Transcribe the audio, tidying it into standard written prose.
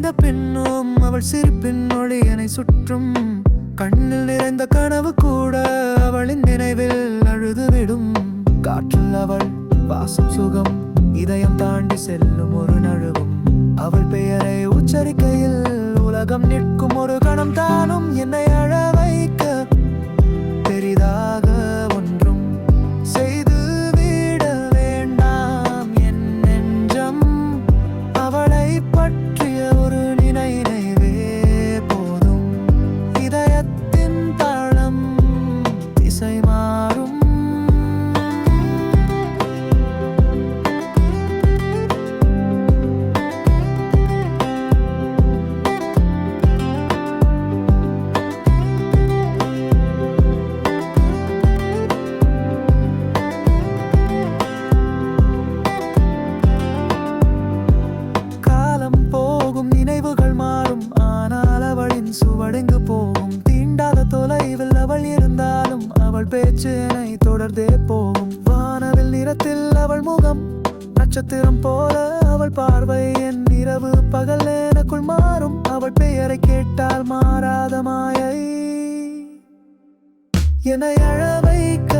மறைந்த பின்னும் அவள் சிரிப்பின் ஒளி என்னை சுற்றும். கண்ணில் நிறைந்த கனவு கூட அவளின் நினைவில் அழுதுவிடும். காற்றில் அவள் வாசம் சுகம், இதயம் தாண்டி செல்லும் ஒரு நழுவும். அவள் பெயரை உச்சரிக்கையில் உலகம் நிற்கும் ஒரு கணம் தானும் என்னை அழ வைக்க. பெரிதாக ஒன்றும் செய்து விட வேண்டாம் என் நெஞ்சம். அவளை பற்றிய ஒரு நினைவே போதும். இதயத்தின் தாளம் திசை மாறும். நினைவுகள் மாறும், ஆனால் அவளின் சுவடெங்கு போகும். தீண்டாத தொலைவில் அவள் இருந்தாலும் அவள் பேச்சு என்னை தொடர்ந்தே போகும். வானவில் நிறத்தில் அவள் முகம், நட்சத்திரம் போல அவள் பார்வை. என் இரவு பகல் எனக்குள் மாறும். அவள் பெயரை கேட்டால் மாறாத மாயை என்னை அழ வைக்க.